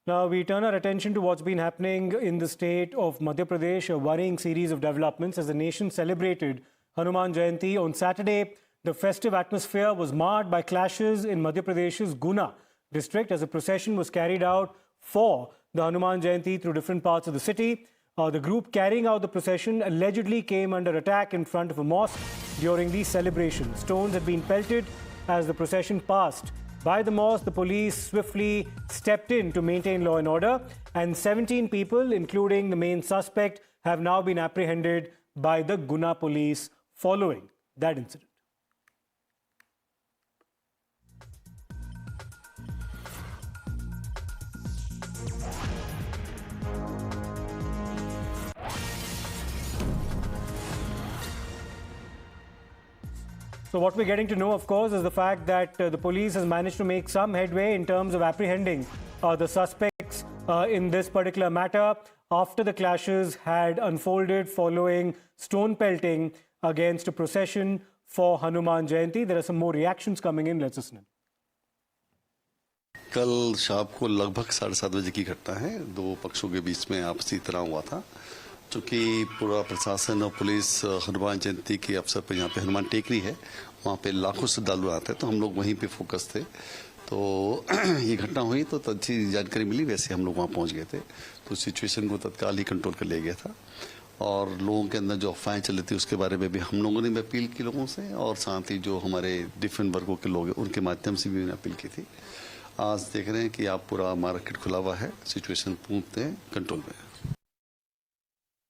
Now we turn our attention to what's been happening in the state of Madhya Pradesh, a worrying series of developments as the nation celebrated Hanuman Jayanti. On Saturday, the festive atmosphere was marred by clashes in Madhya Pradesh's Guna district as a procession was carried out for the Hanuman Jayanti through different parts of the city. The group carrying out the procession allegedly came under attack in front of a mosque during these celebrations. Stones had been pelted as the procession passed by the mosque. The police swiftly stepped in to maintain law and order, and 17 people, including the main suspect, have now been apprehended by the Guna police following that incident. So what we're getting to know, of course, is the fact that the police has managed to make some headway in terms of apprehending the suspects in this particular matter after the clashes had unfolded following stone pelting against a procession for Hanuman Jayanti. There are some more reactions coming in. Let's listen. कल शाम को लगभग 7:30 बजे की घटना है। दो पक्षों के बीच में आपसी तनाव हुआ था। चूँकि पूरा प्रशासन और पुलिस हनुमान जयंती के अवसर पर यहाँ पे हनुमान टेकरी है, वहाँ पे लाखों श्रद्धालु आते हैं, तो हम लोग वहीं पे फोकस थे। तो ये घटना हुई तो अच्छी जानकारी मिली, वैसे हम लोग वहाँ पहुँच गए थे, तो सिचुएशन को तत्काल ही कंट्रोल कर लिया गया था। और लोगों के अंदर जो अफवाहें चल रही थी उसके बारे में भी हम लोगों ने अपील की लोगों से, और साथ ही जो हमारे डिफरेंट वर्गों के लोग हैं उनके माध्यम से भी अपील की थी। आज देख रहे हैं कि आप पूरा मार्केट खुला हुआ है, सिचुएशन पूर्ण कंट्रोल में है।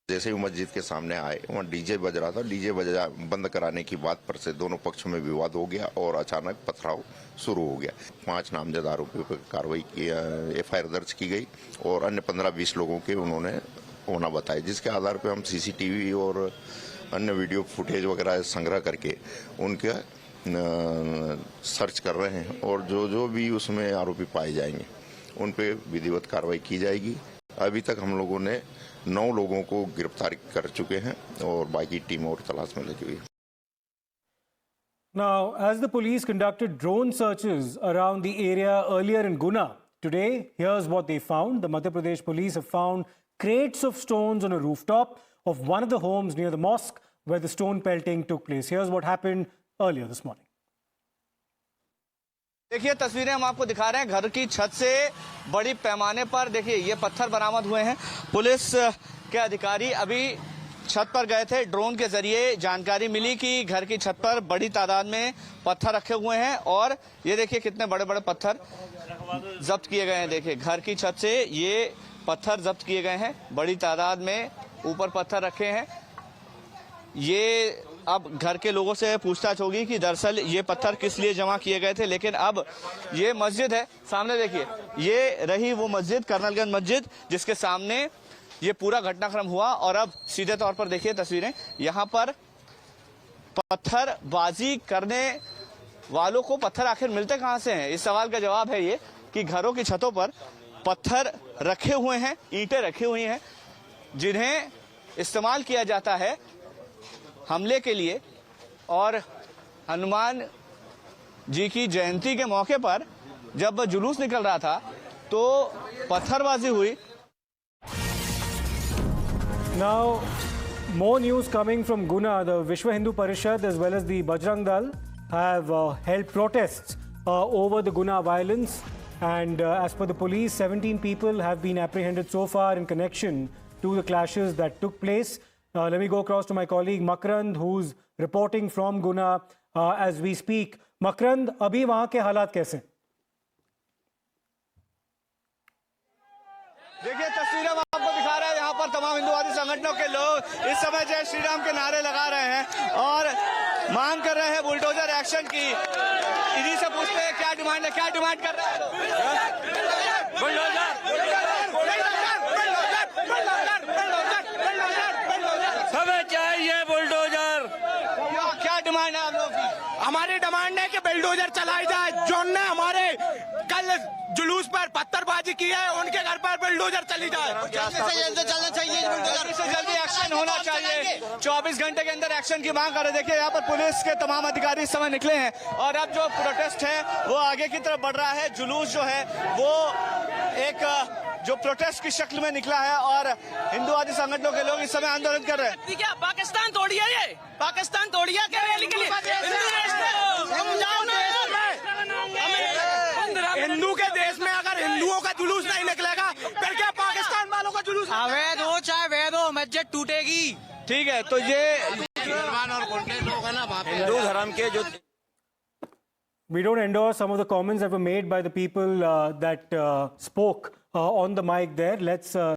जैसे ही मस्जिद के सामने आए, वहाँ डीजे बज रहा था। डीजे बंद कराने की बात पर से दोनों पक्षों में विवाद हो गया और अचानक पथराव शुरू हो गया। 5 नामजद आरोपियों पर कार्रवाई की, एफआईआर दर्ज की गई और अन्य 15-20 लोगों के उन्होंने होना बताया, जिसके आधार पर हम सीसीटीवी और अन्य वीडियो फुटेज वगैरह संग्रह करके उनके सर्च कर रहे हैं, और जो भी उसमें आरोपी पाए जाएंगे उन पे विधिवत कार्रवाई की जाएगी। अभी तक हम लोगों ने 9 लोगों को गिरफ्तार कर चुके हैं और बाकी टीम और तलाश में लगी हुई है। Now, as the police conducted drone searches around the area earlier in Guna, today, here's what they found. The Madhya Pradesh police have found crates of stones on a rooftop of one of the homes near the mosque where the stone pelting took place. Here's what happened earlier this morning. देखिए तस्वीरें हम आपको दिखा रहे हैं घर की छत से बड़ी पैमाने पर। देखिए ये पत्थर बरामद हुए हैं। पुलिस के अधिकारी अभी छत पर गए थे। ड्रोन के जरिए जानकारी मिली कि घर की छत पर बड़ी तादाद में पत्थर रखे हुए हैं, और ये देखिए कितने बड़े बड़े पत्थर जब्त किए गए हैं। देखिए घर की छत से ये पत्थर जब्त किए गए हैं, बड़ी तादाद में ऊपर पत्थर रखे हैं। ये अब घर के लोगों से पूछताछ होगी कि दरअसल ये पत्थर किस लिए जमा किए गए थे। लेकिन अब ये मस्जिद है सामने, देखिए ये रही वो मस्जिद, कर्नलगंज मस्जिद, जिसके सामने ये पूरा घटनाक्रम हुआ। और अब सीधे तौर पर देखिए तस्वीरें, यहाँ पर पत्थरबाजी करने वालों को पत्थर आखिर मिलते कहाँ से हैं, इस सवाल का जवाब है ये कि घरों की छतों पर पत्थर रखे हुए हैं, ईंटें रखी हुई हैं, जिन्हें इस्तेमाल किया जाता है हमले के लिए। और हनुमान जी की जयंती के मौके पर जब जुलूस निकल रहा था तो पत्थरबाजी हुई। Now, more news coming from Guna. The Vishwa Hindu Parishad as well as the Bajrang Dal have held protests over the Guna violence. And as per the police, 17 people have been apprehended so far in connection to the clashes that took place. Let me go across to my colleague Makrand, who's reporting from Guna as we speak. Makrand, अभी वहाँ के हालात कैसे हैं? देखिए तस्वीरें हम आपको दिखा रहे हैं। यहाँ पर तमाम हिंदुवादी संगठनों के लोग इस समय जय श्री राम के नारे लगा रहे हैं और मांग कर रहे हैं बुलडोजर एक्शन की। इन्हीं से पूछते हैं क्या डिमांड है, क्या डिमांड कर रहे हैं? हमें चाहिए बुलडोजर। क्या डिमांड है आप लोगों की? हमारी डिमांड है कि बुलडोजर चलाई जाए। जो ने हमारे कल जुलूस पर पत्थरबाजी की है, उनके घर पर बुलडोजर चली जाए। जल्दी से जल्दी चलना चाहिए बुलडोजर से जल्दी एक्शन। एक्शन होना चाहिए, 24 घंटे के अंदर एक्शन की मांग कर रहे हैं। देखिए यहाँ पर पुलिस के तमाम अधिकारी इस समय निकले हैं और अब जो प्रोटेस्ट है वो आगे की तरफ बढ़ रहा है। जुलूस जो है वो एक जो प्रोटेस्ट की शक्ल में निकला है और हिंदुवादी संगठनों के लोग इस समय आंदोलन कर रहे हैं। क्या पाकिस्तान तोड़िया, ये पाकिस्तान तोड़िया क्या रैली के लिए? हिंदू के देश में अगर हिंदुओं का जुलूस नहीं निकलेगा फिर क्या पाकिस्तान वालों का जुलूस? अवैध हो चाहे वैध हो, मस्जिद टूटेगी। ठीक है, तो ये हिंदू धर्म के जो We don't endorse some of the comments that were made by the people that spoke on the mic there. Let's